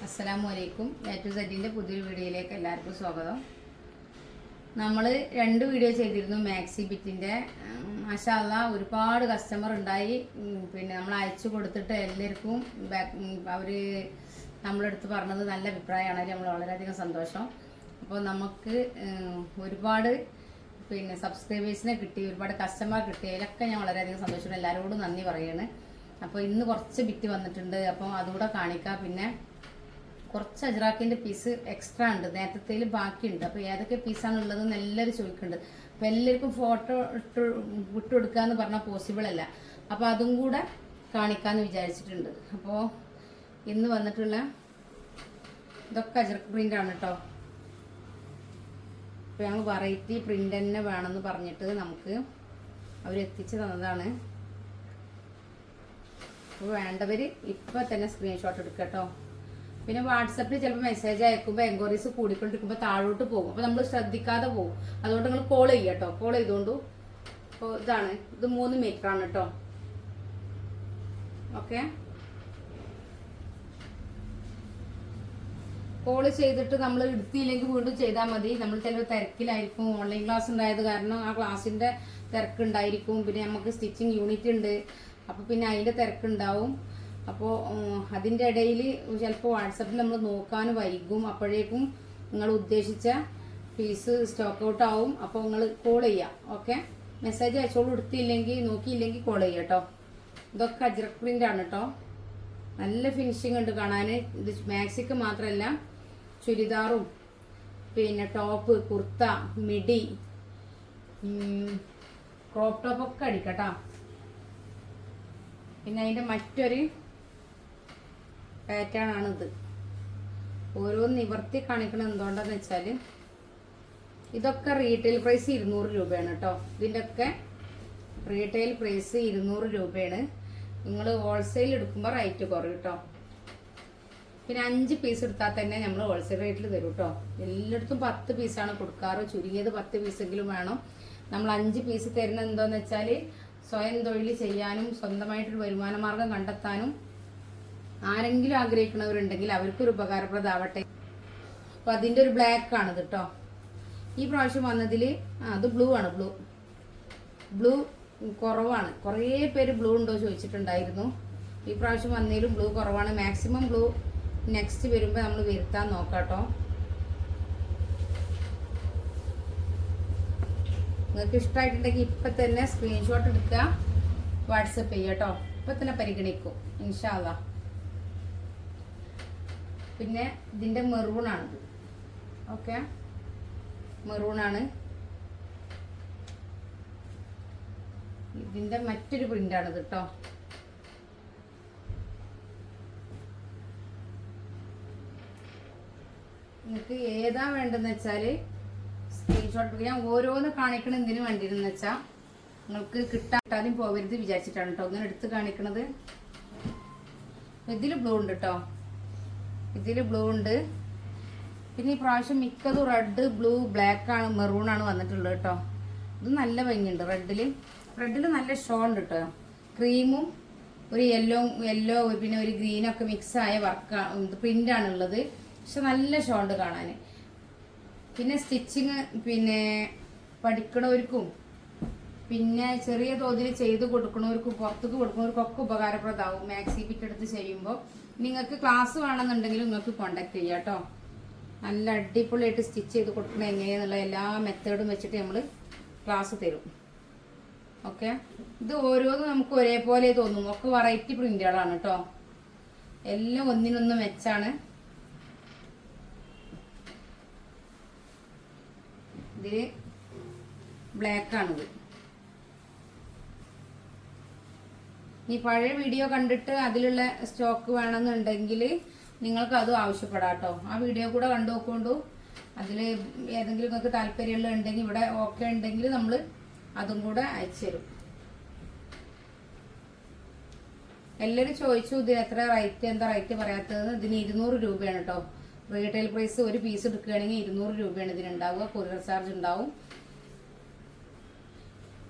അസ്സലാമു അലൈക്കും. A to സെഡിൻ്റെ പുതിയൊരു വീഡിയോയിലേക്ക് എല്ലാവർക്കും സ്വാഗതം. നമ്മൾ 2 വീഡിയോ ചെയ്തിരുന്നു മാക്സി ബിറ്റിൻ്റെ. മാഷാ അല്ലാഹ് ഒരുപാട് കസ്റ്റമർ ഉണ്ടായി. പിന്നെ നമ്മൾ അയച്ചു കൊടുത്തിട്ട് എല്ലാവർക്കും അവർ നമ്മളെടുത്ത് പറഞ്ഞത് നല്ല അഭിപ്രായമാണ്. അതിൽ നമ്മൾ വളരെയധികം സന്തോഷം. അപ്പോൾ നമുക്ക് ഒരുപാട് സബ്സ്ക്രൈബേഴ്സിനെ കിട്ടി, ഒരുപാട് കസ്റ്റമർ കിട്ടി. അതിലൊക്കെ ഞാൻ വളരെയധികം സന്തോഷം, എല്ലാവരോടും നന്ദി പറയുകയാണ്. അപ്പോൾ ഇന്ന് കുറച്ച് ബിറ്റ് വന്നിട്ടുണ്ട്, അപ്പോൾ അതുകൂടെ കാണിക്കാം. പിന്നെ കുറച്ച് അജ്രാക്കിൻ്റെ പീസ് എക്സ്ട്രാ ഉണ്ട്, നേരത്തേൽ ബാക്കിയുണ്ട്. അപ്പോൾ ഏതൊക്കെ പീസാണുള്ളതെന്ന് എല്ലാവരും ചോദിക്കുന്നുണ്ട്. അപ്പോൾ എല്ലാവർക്കും ഫോട്ടോ വിട്ടുകൊടുക്കുക എന്ന് പറഞ്ഞാൽ പോസിബിൾ അല്ല. അപ്പോൾ അതും കൂടെ കാണിക്കാമെന്ന് വിചാരിച്ചിട്ടുണ്ട്. അപ്പോൾ ഇന്ന് വന്നിട്ടുള്ള ഇതൊക്കെ അജ്രക്ക് പ്രിൻ്റാണ് കേട്ടോ. അപ്പോൾ ഞങ്ങൾ വെറൈറ്റി പ്രിൻ്റ് തന്നെ വേണമെന്ന് പറഞ്ഞിട്ട് നമുക്ക് അവരെത്തിച്ച് തന്നതാണ്. അപ്പോൾ വേണ്ടവർ ഇപ്പോൾ തന്നെ സ്ക്രീൻഷോട്ട് എടുക്കുക കേട്ടോ. പിന്നെ വാട്സപ്പിൽ ചിലപ്പോൾ മെസ്സേജ് അയക്കുമ്പോൾ എൻക്വയറീസ് കൂടിക്കൊണ്ടിരിക്കുമ്പോൾ താഴോട്ട് പോകും. അപ്പോൾ നമ്മൾ ശ്രദ്ധിക്കാതെ പോകും. അതുകൊണ്ട് നിങ്ങൾ കോൾ ചെയ്യുക കേട്ടോ. കോൾ ചെയ്തുകൊണ്ടു. അപ്പോൾ ഇതാണ്, ഇത് 3 മീറ്ററാണ് കേട്ടോ. ഓക്കെ, കോൾ ചെയ്തിട്ട് നമ്മൾ എടുത്തില്ലെങ്കിൽ വീണ്ടും ചെയ്താൽ മതി. നമ്മൾ ചിലപ്പോൾ തിരക്കിലായിരിക്കും, ഓൺലൈൻ ക്ലാസ് ഉണ്ടായത് കാരണം ആ ക്ലാസ്സിൻ്റെ തിരക്കുണ്ടായിരിക്കും. പിന്നെ നമുക്ക് സ്റ്റിച്ചിങ് യൂണിറ്റ് ഉണ്ട്, അപ്പോൾ പിന്നെ അതിൻ്റെ തിരക്കുണ്ടാവും. അപ്പോൾ അതിൻ്റെ ഇടയിൽ ചിലപ്പോൾ വാട്സപ്പിൽ നമ്മൾ നോക്കാൻ വൈകും. അപ്പോഴേക്കും നിങ്ങൾ ഉദ്ദേശിച്ച പീസ് സ്റ്റോക്ക് ഔട്ട് ആവും. അപ്പോൾ നിങ്ങൾ കോൾ ചെയ്യുക. ഓക്കെ, മെസ്സേജ് അയച്ചോളൂ. എടുത്തില്ലെങ്കിൽ നോക്കിയില്ലെങ്കിൽ കോൾ ചെയ്യുക കേട്ടോ. ഇതൊക്കെ അജ്രക് പ്രിൻ്റ് ആണ് കേട്ടോ. നല്ല ഫിനിഷിംഗ് ഉണ്ട് കാണാൻ. ഇത് മാക്സിക്ക് മാത്രമല്ല, ചുരിദാറും പിന്നെ ടോപ്പ്, കുർത്ത, മിഡി, ക്രോപ്പ് ടോപ്പൊക്കെ അടിക്കട്ടോ. പിന്നെ അതിൻ്റെ മറ്റൊരു പാറ്റേൺ ആണിത്. ഓരോ നിവർത്തി കാണിക്കണം. എന്തുകൊണ്ടാന്ന് വെച്ചാൽ ഇതൊക്കെ റീറ്റെയിൽ പ്രൈസ് 200 രൂപയാണ് കേട്ടോ. ഇതിൻ്റെയൊക്കെ റീറ്റെയിൽ പ്രൈസ് 200 രൂപയാണ്. നിങ്ങൾ ഹോൾസെയിൽ എടുക്കുമ്പോൾ റേറ്റ് കുറയും കേട്ടോ. പിന്നെ 5 പീസ് എടുത്താൽ തന്നെ നമ്മൾ ഹോൾസെയിൽ റേറ്റിൽ തരും കേട്ടോ. എല്ലായിടത്തും 10 പീസാണ് കൊടുക്കാറ്. ചുരുങ്ങിയത് 10 പീസെങ്കിലും വേണം. നമ്മൾ 5 പീസ് തരുന്നത് എന്താണെന്ന് വെച്ചാൽ സ്വയം തൊഴിൽ ചെയ്യാനും സ്വന്തമായിട്ടൊരു വരുമാന മാർഗം കണ്ടെത്താനും ആരെങ്കിലും ആഗ്രഹിക്കുന്നവരുണ്ടെങ്കിൽ അവർക്കൊരു ഉപകാരപ്രദമാവട്ടെ. അപ്പം അതിൻ്റെ ഒരു ബ്ലാക്ക് ആണിത് കേട്ടോ. ഈ പ്രാവശ്യം വന്നതിൽ അത് ബ്ലൂ ആണ്. ബ്ലൂ കുറവാണ്. കുറേ പേര് ബ്ലൂ ഉണ്ടോ ചോദിച്ചിട്ടുണ്ടായിരുന്നു. ഈ പ്രാവശ്യം വന്നതിലും ബ്ലൂ കുറവാണ്. മാക്സിമം ബ്ലൂ നെക്സ്റ്റ് വരുമ്പോൾ നമ്മൾ വരുത്താൻ നോക്കാം കേട്ടോ. നിങ്ങൾക്ക് ഇഷ്ടമായിട്ടുണ്ടെങ്കിൽ ഇപ്പം തന്നെ സ്ക്രീൻഷോട്ട് എടുക്കുക, വാട്സപ്പ് ചെയ്യുക കേട്ടോ. ഇപ്പം തന്നെ പരിഗണിക്കും ഇൻഷാ അല്ലാഹ്. പിന്നെ ഇതിൻ്റെ മെറൂണാണിത്. ഓക്കെ, മെറൂണാണ്. ഇതിൻ്റെ മറ്റൊരു പ്രിൻ്റാണിത് കേട്ടോ. നിങ്ങൾക്ക് ഏതാ വേണ്ടതെന്ന് വെച്ചാൽ സ്ക്രീൻഷോട്ട്. ഞാൻ ഓരോന്ന് കാണിക്കണം എന്തിനു വേണ്ടിയിരുന്നെന്ന് വെച്ചാൽ നിങ്ങൾക്ക് കിട്ടാനും പോകരുത് വിചാരിച്ചിട്ടാണ് കേട്ടോ ഇങ്ങനെ എടുത്ത് കാണിക്കണത്. ഇതിൽ ബ്ലൂ ഉണ്ട് കേട്ടോ. ഇതിൽ ബ്ലൂ ഉണ്ട്. പിന്നെ ഈ പ്രാവശ്യം മിക്കതും റെഡ്, ബ്ലൂ, ബ്ലാക്ക് ആണ്, മെറൂൺ ആണ് വന്നിട്ടുള്ളത് കേട്ടോ. ഇത് നല്ല ഭംഗിയുണ്ട്. റെഡിൽ നല്ല ഷോ ഉണ്ട് കേട്ടോ. ക്രീമും ഒരു യെല്ലോ പിന്നെ ഒരു ഗ്രീനൊക്കെ മിക്സ് ആയ പ്രിൻ്റാണുള്ളത്. പക്ഷെ നല്ല ഷോ ഉണ്ട് കാണാൻ. പിന്നെ സ്റ്റിച്ചിങ് പിന്നെ പഠിക്കണവർക്കും പിന്നെ ചെറിയ തോതിൽ ചെയ്ത് കൊടുക്കണവർക്കും പുറത്തേക്ക് കൊടുക്കുന്നവർക്കൊക്കെ ഉപകാരപ്രദമാവും. മാക്സി ബിറ്റ് എടുത്ത് ചെയ്യുമ്പോൾ നിങ്ങൾക്ക് ക്ലാസ് വേണമെന്നുണ്ടെങ്കിൽ നിങ്ങൾക്ക് കോണ്ടാക്ട് ചെയ്യാം കേട്ടോ. നല്ല അടിപൊളിയായിട്ട് സ്റ്റിച്ച് ചെയ്ത് കൊടുക്കണം എങ്ങനെയാന്നുള്ള എല്ലാ മെത്തേഡും വെച്ചിട്ട് നമ്മൾ ക്ലാസ് തരും. ഓക്കെ, ഇത് ഓരോന്നും നമുക്ക് ഒരേപോലെ തോന്നും. ഒക്കെ വെറൈറ്റി പ്രിന്റുകളാണ് കേട്ടോ. എല്ലാം ഒന്നിനൊന്നും മെച്ചാണ്. ഇതിൽ ബ്ലാക്ക് ആണിത്. ഈ പഴയ വീഡിയോ കണ്ടിട്ട് അതിലുള്ള സ്റ്റോക്ക് വേണമെന്നുണ്ടെങ്കിൽ നിങ്ങൾക്ക് അതും ആവശ്യപ്പെടാം കേട്ടോ. ആ വീഡിയോ കൂടെ കണ്ടു നോക്കൊണ്ടു. അതിൽ ഏതെങ്കിലും നിങ്ങൾക്ക് താല്പര്യമുള്ള ഉണ്ടെങ്കിൽ ഇവിടെ ഓക്കെ ഉണ്ടെങ്കിൽ നമ്മൾ അതും കൂടെ അയച്ചു തരും. എല്ലാവരും ചോദിച്ചു ഇത് എത്ര റേറ്റ്, എന്താ റേറ്റ് പറയാത്തത്. ഇതിന് 200 രൂപയാണ് കേട്ടോ റീറ്റെയിൽ പ്രൈസ്. ഒരു പീസ് എടുക്കുകയാണെങ്കിൽ 200 രൂപയാണ് ഇതിനുണ്ടാവുക. കൊറിയർ ചാർജ് ഉണ്ടാവും.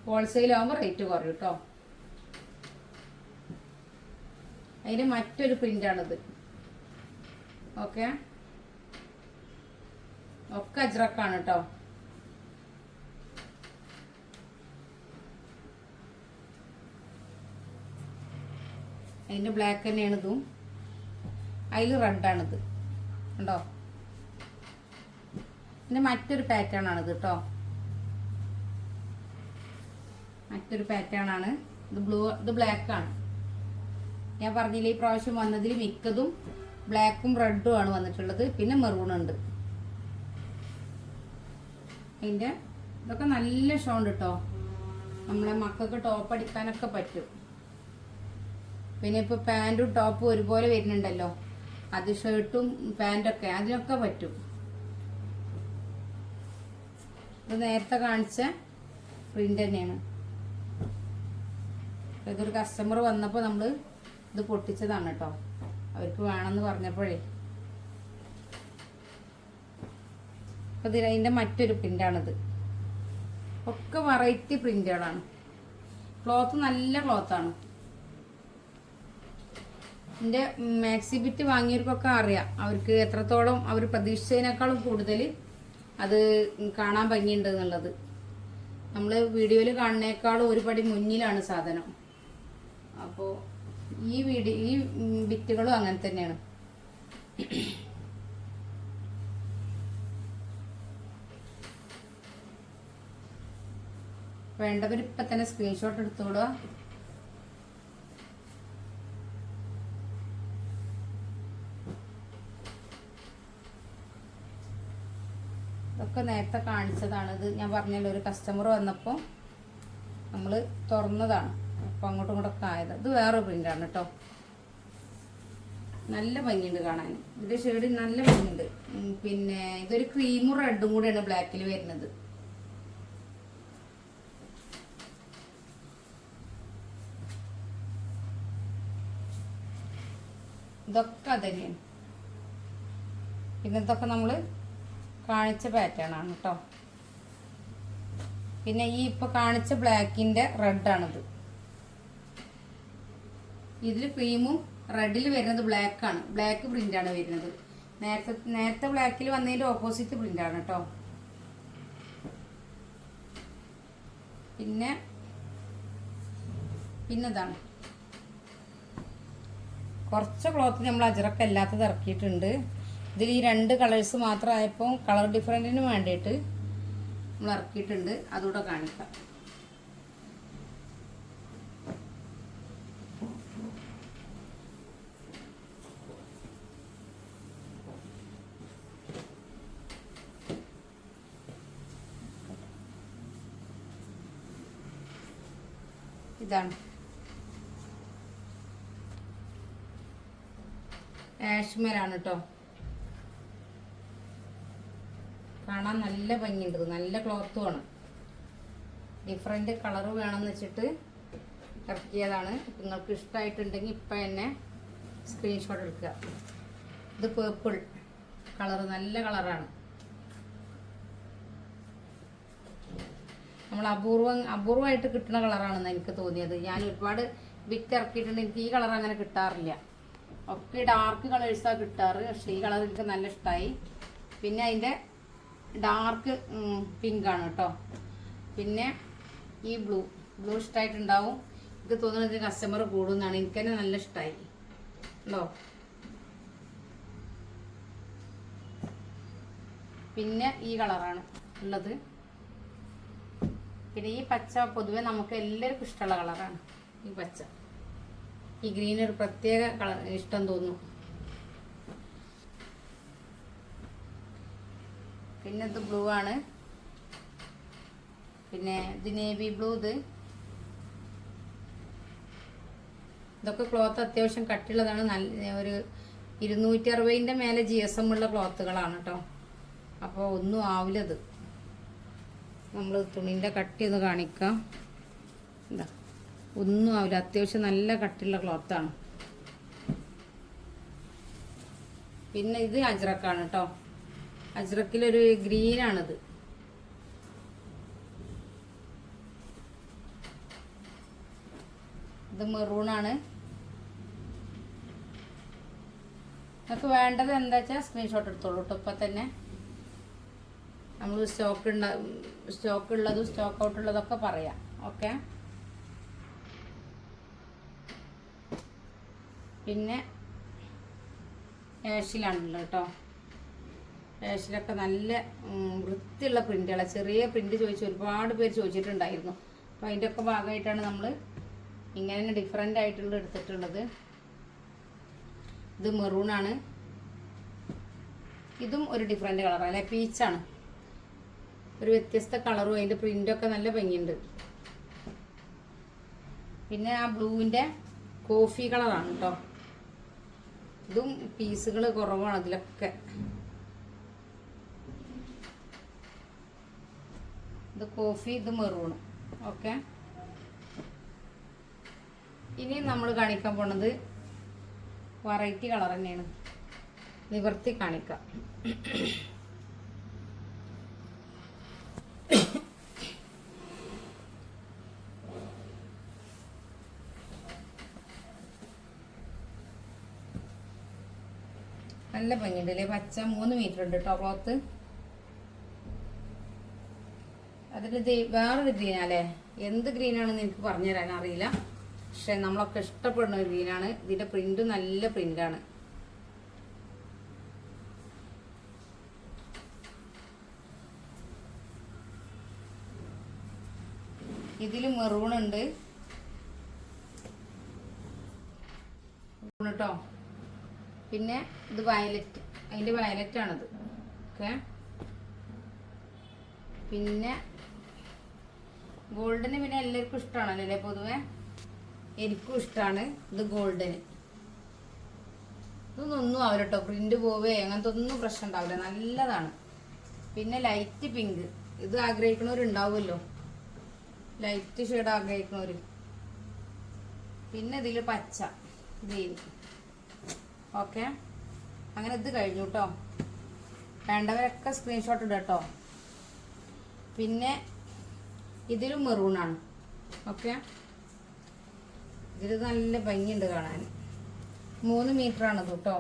ഹോൾസെയിൽ ആകുമ്പോൾ റേറ്റ് കുറയും കേട്ടോ. അതിൻ്റെ മറ്റൊരു പ്രിൻ്റാണിത്. ഓക്കെ, ഒക്കെ അജ്രക്കാണ് കേട്ടോ. അതിൻ്റെ ബ്ലാക്ക് തന്നെയാണ് ഇതും. അതിൽ റെഡാണിത് ഉണ്ടോ. പിന്നെ മറ്റൊരു പാറ്റേൺ ആണിത് കേട്ടോ. മറ്റൊരു പാറ്റേൺ ആണ് ഇത്. ഇത് ബ്ലാക്കാണ്. ഞാൻ പറഞ്ഞില്ലേ ഈ പ്രാവശ്യം വന്നതിൽ മിക്കതും ബ്ലാക്കും റെഡും ആണ് വന്നിട്ടുള്ളത്. പിന്നെ മെറൂൺ ഉണ്ട്. അതിൻ്റെ ഇതൊക്കെ നല്ല ഷോണ്ട് കേട്ടോ. നമ്മളെ മക്കൾക്ക് ടോപ്പ് അടിക്കാനൊക്കെ പറ്റും. പിന്നെ ഇപ്പോൾ പാൻറ്റും ടോപ്പും ഒരുപോലെ വരുന്നുണ്ടല്ലോ, അത് ഷർട്ടും പാൻറ്റൊക്കെ അതിനൊക്കെ പറ്റും. ഇത് നേരത്തെ കാണിച്ച പ്രിന്റ് തന്നെയാണ്. ഇതൊരു കസ്റ്റമർ വന്നപ്പോൾ നമ്മൾ ഇത് പൊട്ടിച്ചതാണ് കേട്ടോ. അവർക്ക് വേണമെന്ന് പറഞ്ഞപ്പോഴേ. അപ്പോൾ ഇത് അതിൻ്റെ മറ്റൊരു പ്രിൻ്റാണിത്. ഒക്കെ വെറൈറ്റി പ്രിൻ്റുകളാണ്. ക്ലോത്ത് നല്ല ക്ലോത്താണ്. എൻ്റെ മാക്സി ബിറ്റ് വാങ്ങിയവർക്കൊക്കെ അറിയാം അവർക്ക് എത്രത്തോളം അവർ പ്രതീക്ഷിച്ചതിനേക്കാളും കൂടുതൽ അത് കാണാൻ ഭംഗിയുണ്ട് എന്നുള്ളത്. നമ്മൾ വീഡിയോയിൽ കാണുന്നേക്കാളും ഒരു പടി മുന്നിലാണ് സാധനം. അപ്പോൾ ഈ ബിറ്റുകളും അങ്ങനെ തന്നെയാണ്. വേണ്ടവർ ഇപ്പം തന്നെ സ്ക്രീൻഷോട്ട് എടുത്തോളുക. ഇതൊക്കെ നേരത്തെ കാണിച്ചതാണ്. ഇത് ഞാൻ പറഞ്ഞല്ലോ ഒരു കസ്റ്റമർ വന്നപ്പോൾ നമ്മൾ തുറന്നതാണ്. അപ്പോൾ അങ്ങോട്ടും ഇങ്ങോട്ടൊക്കെ ആയത്. ഇത് വേറെ പ്രിൻ്റാണ് കേട്ടോ. നല്ല ഭംഗിയുണ്ട് കാണാൻ. ഇതിൻ്റെ ഷെയ്ഡ് നല്ല ഭംഗിയുണ്ട്. പിന്നെ ഇതൊരു ക്രീമും റെഡും കൂടെയാണ് ബ്ലാക്കിൽ വരുന്നത്. ഇതൊക്കെ അതന്നെയാണ്. പിന്നെ ഇതൊക്കെ നമ്മൾ കാണിച്ച പാറ്റേൺ ആണ് കേട്ടോ. പിന്നെ ഈ ഇപ്പൊ കാണിച്ച ബ്ലാക്കിന്റെ റെഡാണിത്. ഇതിൽ ക്രീമും റെഡിൽ വരുന്നത് ബ്ലാക്കാണ്. ബ്ലാക്ക് പ്രിന്റ് ആണ് വരുന്നത്. നേരത്തെ ബ്ലാക്കിൽ വന്നതിന്റെ ഓപ്പോസിറ്റ് പ്രിന്റ് ആണ് കേട്ടോ. പിന്നെ ഇതാണ് കുറച്ച് ക്ലോത്ത് നമ്മൾ അജറക്ക അല്ലാത്തത് ഇറക്കിയിട്ടുണ്ട്. ഇതിൽ ഈ 2 കളേഴ്സ് മാത്രമായപ്പോൾ കളർ ഡിഫറൻറ്റിന് വേണ്ടിയിട്ട് നമ്മൾ ഇറക്കിയിട്ടുണ്ട്. അതുകൂടെ കാണിക്കാം. ഇതാണ് കാശ്മീരാണ് കേട്ടോ. കാണാൻ നല്ല ഭംഗിയുണ്ട്. നല്ല ക്ലോത്തുമാണ്. ഡിഫറെൻ്റ് കളറ് വേണമെന്ന് വെച്ചിട്ട് ഇറക്കിയതാണ്. നിങ്ങൾക്ക് ഇഷ്ടമായിട്ടുണ്ടെങ്കിൽ ഇപ്പം തന്നെ സ്ക്രീൻഷോട്ട് എടുക്കുക. ഇത് പേർപ്പിൾ കളറ് നല്ല കളറാണ്. നമ്മൾ അപൂർവമായിട്ട് കിട്ടുന്ന കളറാണെന്ന് എനിക്ക് തോന്നിയത്. ഞാൻ ഒരുപാട് ബിറ്റ് ഇറക്കിയിട്ടുണ്ട്. എനിക്ക് ഈ കളർ അങ്ങനെ കിട്ടാറില്ല. ഒക്കെ ഡാർക്ക് കളേഴ്സാണ് കിട്ടാറ്. പക്ഷേ ഈ കളർ എനിക്ക് നല്ല ഇഷ്ടമായി. പിന്നെ അതിൻ്റെ ഡാർക്ക് പിങ്കാണ് കേട്ടോ. പിന്നെ ഈ ബ്ലൂ ഇഷ്ടമായിട്ടുണ്ടാവും. എനിക്ക് തോന്നുന്നത് കസ്റ്റമർ കൂടുന്നതാണ്. എനിക്ക് തന്നെ നല്ല ഇഷ്ടമായി ഉണ്ടോ. പിന്നെ ഈ കളറാണ് ഉള്ളത്. പിന്നെ ഈ പച്ച പൊതുവെ നമുക്ക് എല്ലാവർക്കും ഇഷ്ടമുള്ള കളറാണ് ഈ പച്ച. ഈ ഗ്രീൻ ഒരു പ്രത്യേക കളർ ഇഷ്ടം തോന്നുന്നു. പിന്നെ ഇത് ബ്ലൂ ആണ്. പിന്നെ ഇത് നേവി ബ്ലൂ. ഇതൊക്കെ ക്ലോത്ത് അത്യാവശ്യം കട്ടിയുള്ളതാണ്. നല്ല ഒരു 260ൻ്റെ മേലെ GSM ഉള്ള ക്ലോത്തുകളാണ് കേട്ടോ. അപ്പോൾ ഒന്നും ആവില്ലത്. നമ്മൾ തുണീൻ്റെ കട്ടി ഒന്ന് കാണിക്കാം. എന്താ ഒന്നും ആവില്ല. അത്യാവശ്യം നല്ല കട്ടിയുള്ള ക്ലോത്താണ്. പിന്നെ ഇത് അജ്രക്കാണ് കേട്ടോ. അജ്രക്കിലൊരു ഗ്രീനാണിത്. ഇത് മെറൂണാണ്. നിങ്ങൾക്ക് വേണ്ടത് എന്താ വെച്ചാൽ സ്ക്രീൻഷോട്ട് എടുത്തോളൂ കേട്ടോ. ഇപ്പം തന്നെ നമ്മൾ സ്റ്റോക്ക് ഉള്ളതും സ്റ്റോക്ക് ഔട്ട് ഉള്ളതൊക്കെ പറയാം. ഓക്കെ. പിന്നെ ഏഷിലാണല്ലോ കേട്ടോ. ഏഷിലൊക്കെ നല്ല വൃത്തിയുള്ള പ്രിന്റുകളാണ്. ചെറിയ പ്രിന്റ് ചോദിച്ച് ഒരുപാട് പേര് ചോദിച്ചിട്ടുണ്ടായിരുന്നു. അപ്പോൾ അതിൻ്റെ ഒക്കെ ഭാഗമായിട്ടാണ് നമ്മൾ ഇങ്ങനെ ഡിഫറെൻ്റ് ആയിട്ടുള്ള എടുത്തിട്ടുള്ളത്. ഇത് മെറൂണാണ്. ഇതും ഒരു ഡിഫറെൻ്റ് കളറാണ്, അല്ലെ പീച്ചാണ്. ഒരു വ്യത്യസ്ത കളറും അതിൻ്റെ പ്രിൻ്റൊക്കെ നല്ല ഭംഗിയുണ്ട്. പിന്നെ ആ ബ്ലൂവിൻ്റെ കോഫി കളറാണ് കേട്ടോ. ഇതും പീസുകൾ കുറവാണ് ഇതിലൊക്കെ. ഇത് കോഫി, ഇത് മെറൂണ്. ഓക്കെ. ഇനി നമ്മൾ കാണിക്കാൻ പോണത് വെറൈറ്റി കളർ തന്നെയാണ്. നിവർത്തി കാണിക്കാം. നല്ല ഭംഗിയുണ്ട് അല്ലേ? പച്ച 3 മീറ്റർ ഉണ്ട് കേട്ടോ ക്ലോത്ത്. അതിൽ വേറൊരു ഗ്രീനാല്ലേ, എന്ത് ഗ്രീനാണെന്ന് എനിക്ക് പറഞ്ഞു തരാൻ അറിയില്ല. പക്ഷെ നമ്മളൊക്കെ ഇഷ്ടപ്പെടുന്ന ഒരു ഗ്രീനാണ്. ഇതിന്റെ പ്രിന്റ് നല്ല പ്രിന്റാണ്. ഇതിൽ മെറൂൺ ഉണ്ട് കേട്ടോ. പിന്നെ ഇത് വയലറ്റ്, അതിന്റെ വയലറ്റ് ആണിത്. ഓക്കെ. പിന്നെ ഗോൾഡന് പിന്നെ എല്ലാവർക്കും ഇഷ്ടമാണല്ലോ അല്ലേ? പൊതുവെ എനിക്കും ഇഷ്ടമാണ്. ഇത് ഗോൾഡന്. ഇതൊന്നും ആവില്ല കേട്ടോ, പ്രിന്റ് പോവേ അങ്ങനത്തെ ഒന്നും പ്രശ്നം ഉണ്ടാവില്ല, നല്ലതാണ്. പിന്നെ ലൈറ്റ് പിങ്ക്, ഇത് ആഗ്രഹിക്കണവരുണ്ടാവുമല്ലോ, ലൈറ്റ് ഷെയ്ഡ് ആഗ്രഹിക്കണവര്. പിന്നെ ഇതിൽ പച്ച, ഗ്രീൻ. ഓക്കെ. അങ്ങനെ ഇത് കഴിഞ്ഞു കേട്ടോ. വേണ്ടവരൊക്കെ സ്ക്രീൻഷോട്ട് ഇടുക കേട്ടോ. പിന്നെ ഇതിലും മെറൂണാണ്. ഓക്കെ. ഇതിൽ നല്ല ഭംഗിയുണ്ട് കാണാൻ. 3 മീറ്റർ ആണത് കേട്ടോ.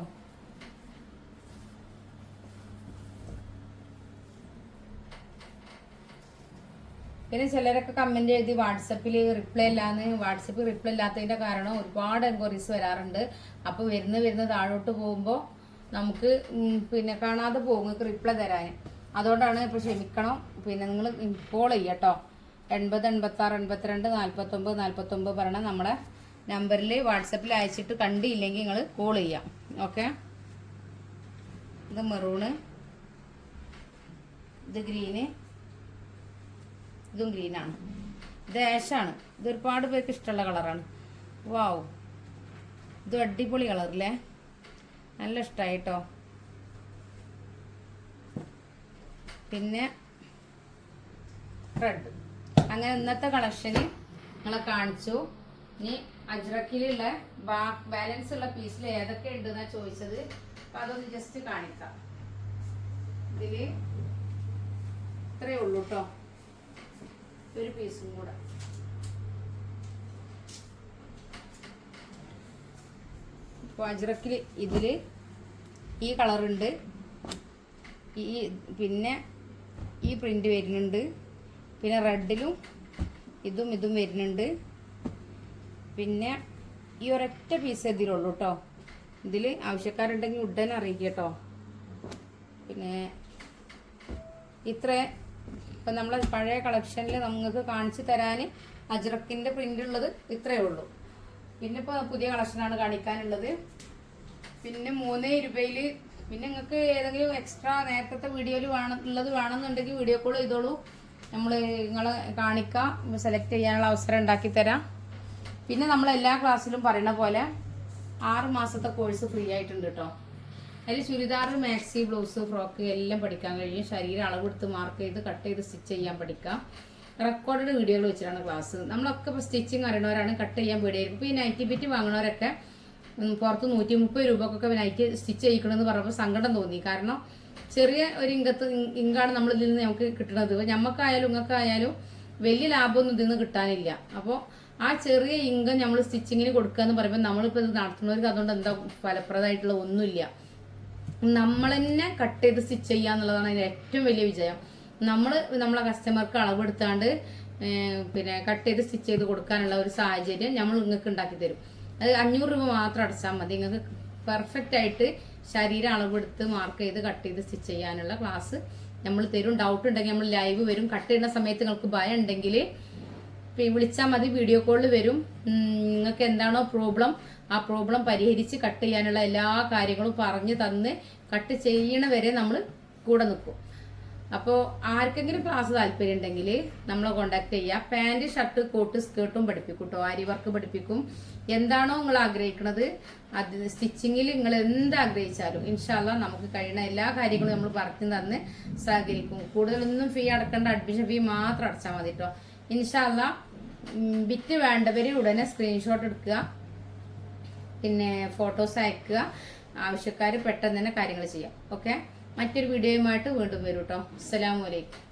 പിന്നെ ചിലരൊക്കെ കമന്റ് എഴുതി വാട്സപ്പിൽ റിപ്ലൈ ഇല്ലാന്ന്. വാട്സപ്പിൽ റിപ്ലൈ ഇല്ലാത്തതിന്റെ കാരണം ഒരുപാട് എൻക്വയറീസ് വരാറുണ്ട്. അപ്പോൾ വരുന്ന താഴോട്ട് പോകുമ്പോൾ നമുക്ക് പിന്നെ കാണാതെ പോകും നിങ്ങൾക്ക് റിപ്ലൈ തരാൻ. അതുകൊണ്ടാണ് ഇപ്പോൾ ക്ഷമിക്കണം. പിന്നെ നിങ്ങൾ കോൾ ചെയ്യാട്ടോ. 80 86 82 49 49 പറഞ്ഞ നമ്മളെ നമ്പറിൽ വാട്സപ്പിൽ അയച്ചിട്ട് കണ്ടില്ലെങ്കിൽ നിങ്ങൾ കോൾ ചെയ്യാം. ഓക്കെ. ഇത് മെറൂണ്, ഇത് ഗ്രീന്, ഇതും ഗ്രീനാണ്. ഇത് ആഷാണ്. ഇത് ഒരുപാട് പേർക്ക് ഇഷ്ടമുള്ള കളറാണ്. വാവ്, ഇത് അടിപൊളി കളറല്ലേ, നല്ല ഇഷ്ടമായിട്ടോ. പിന്നെ റെഡ്. അങ്ങനെ ഇന്നത്തെ കളക്ഷന് നിങ്ങളെ കാണിച്ചു. ഇനി അജ്രക്കിലുള്ള ബാലൻസ് ഉള്ള പീസിൽ ഏതൊക്കെ ഉണ്ടെന്നാ ചോദിച്ചത്. അപ്പൊ അതൊന്ന് ജസ്റ്റ് കാണിക്കാം. ഇതില് ഇത്രയേ ഉള്ളൂ കേട്ടോ, ഒരു പീസും കൂടെ. ഇപ്പോൾ അജ്രക്കിൽ ഇതിൽ ഈ കളറുണ്ട്, പിന്നെ ഈ പ്രിന്റ് വരുന്നുണ്ട്. പിന്നെ റെഡിലും ഇതും വരുന്നുണ്ട്. പിന്നെ ഈ ഒരൊറ്റ പീസ് ഇതിലുള്ളൂ കേട്ടോ. ഇതിൽ ആവശ്യക്കാരുണ്ടെങ്കിൽ ഉടനെ അറിയിക്കുക കേട്ടോ. പിന്നെ ഇപ്പം നമ്മളെ പഴയ കളക്ഷനിൽ നമുക്ക് കാണിച്ചു തരാൻ അജ്രക്കിൻ്റെ പ്രിന്റ് ഉള്ളത് ഇത്രയേ ഉള്ളൂ. പിന്നെ ഇപ്പോൾ പുതിയ കളക്ഷനാണ് കാണിക്കാനുള്ളത്. പിന്നെ 3 രൂപയിൽ പിന്നെ നിങ്ങൾക്ക് ഏതെങ്കിലും എക്സ്ട്രാ നേരത്തെ വീഡിയോയിൽ ഉള്ളത് വേണമെന്നുണ്ടെങ്കിൽ വീഡിയോ കോൾ ചെയ്തോളൂ. നമ്മൾ നിങ്ങളെ കാണിക്കാം, സെലക്ട് ചെയ്യാനുള്ള അവസരം ഉണ്ടാക്കി തരാം. പിന്നെ നമ്മൾ എല്ലാ ക്ലാസ്സിലും പറയുന്ന പോലെ 6 മാസത്തെ കോഴ്സ് ഫ്രീ ആയിട്ടുണ്ട് കേട്ടോ. അതിൽ ചുരിദാർ, മാക്സി, ബ്ലൗസ്, ഫ്രോക്ക് എല്ലാം പഠിക്കാൻ കഴിയും. ശരീരം അളവെടുത്ത് മാർക്ക് ചെയ്ത് കട്ട് ചെയ്ത് സ്റ്റിച്ച് ചെയ്യാൻ പഠിക്കാം. റെക്കോർഡഡ് വീഡിയോകൾ വെച്ചിട്ടാണ് ക്ലാസ്. നമ്മളൊക്കെ ഇപ്പോൾ സ്റ്റിച്ചിങ് അറിയണവരാണ്, കട്ട് ചെയ്യാൻ പേടിയായിരിക്കും. ഇപ്പോൾ ഈ നൈറ്റി ബിറ്റ് വാങ്ങണവരൊക്കെ പുറത്ത് 130 രൂപക്കൊക്കെ നൈറ്റ് സ്റ്റിച്ച് ചെയ്യിക്കണമെന്ന് പറഞ്ഞപ്പോൾ സങ്കടം തോന്നി. കാരണം ചെറിയ ഒരു ഇങ്കാണ് നമ്മൾ ഇതിൽ നിന്ന് നമുക്ക് കിട്ടുന്നത്. ഞമ്മക്കായാലും നിങ്ങൾക്കായാലും വലിയ ലാഭമൊന്നും ഇതിൽ നിന്ന് കിട്ടാനില്ല. അപ്പോൾ ആ ചെറിയ ഇൻകം നമ്മൾ സ്റ്റിച്ചിങ്ങിന് കൊടുക്കുക എന്ന് പറയുമ്പോൾ നമ്മളിപ്പോൾ ഇത് നടത്തുന്നവർക്ക് അതുകൊണ്ട് എന്താ ഫലപ്രദമായിട്ടുള്ള ഒന്നുമില്ല. നമ്മൾ തന്നെ കട്ട് ചെയ്ത് സ്റ്റിച്ച് ചെയ്യുക എന്നുള്ളതാണ് അതിൻ്റെ ഏറ്റവും വലിയ വിജയം. നമ്മളെ കസ്റ്റമർക്ക് അളവെടുത്താണ്ട് പിന്നെ കട്ട് ചെയ്ത് സ്റ്റിച്ച് ചെയ്ത് കൊടുക്കാനുള്ള ഒരു സാഹചര്യം നമ്മൾ നിങ്ങൾക്ക് ഉണ്ടാക്കി തരും. അത് 500 രൂപ മാത്രം അടച്ചാൽ മതി. നിങ്ങൾക്ക് പെർഫെക്റ്റ് ആയിട്ട് ശരീരം അളവെടുത്ത് മാർക്ക് ചെയ്ത് കട്ട് ചെയ്ത് സ്റ്റിച്ച് ചെയ്യാനുള്ള ക്ലാസ് നമ്മൾ തരും. ഡൗട്ട് ഉണ്ടെങ്കിൽ നമ്മൾ ലൈവ് വരും. കട്ട് ചെയ്യുന്ന സമയത്ത് നിങ്ങൾക്ക് ഭയം ഉണ്ടെങ്കിൽ വിളിച്ചാൽ മതി, വീഡിയോ കോളിൽ വരും. നിങ്ങൾക്ക് എന്താണോ പ്രോബ്ലം ആ പ്രോബ്ലം പരിഹരിച്ച് കട്ട് ചെയ്യാനുള്ള എല്ലാ കാര്യങ്ങളും പറഞ്ഞു തന്ന് കട്ട് ചെയ്യണ വരെ നമ്മൾ കൂടെ നിൽക്കും. അപ്പോൾ ആർക്കെങ്കിലും ക്ലാസ് താല്പര്യം ഉണ്ടെങ്കിൽ നമ്മളെ കോണ്ടാക്ട് ചെയ്യുക. പാൻറ്, ഷർട്ട്, കോട്ട്, സ്കേർട്ടും പഠിപ്പിക്കും കേട്ടോ. ആരി വർക്ക് പഠിപ്പിക്കും. എന്താണോ നിങ്ങൾ ആഗ്രഹിക്കുന്നത് അത് സ്റ്റിച്ചിങ്ങിൽ നിങ്ങൾ എന്ത് ആഗ്രഹിച്ചാലും ഇൻഷാല്ലാ നമുക്ക് കഴിയുന്ന എല്ലാ കാര്യങ്ങളും നമ്മൾ പറഞ്ഞു തന്ന് സഹകരിക്കും. കൂടുതലൊന്നും ഫീ അടക്കേണ്ട, അഡ്മിഷൻ ഫീ മാത്രം അടച്ചാൽ മതി കേട്ടോ. ഇൻഷാല്ലാ ബിറ്റ് വേണ്ടവർ ഉടനെ സ്ക്രീൻഷോട്ട് എടുക്കുക, പിന്നെ ഫോട്ടോസ് അയക്കുക. ആവശ്യക്കാർ പെട്ടെന്ന് തന്നെ കാര്യങ്ങൾ ചെയ്യാം. ഓക്കെ, മറ്റൊരു വീഡിയോയുമായിട്ട് വീണ്ടും വരും കേട്ടോ. അസ്സലാമു അലൈക്കും.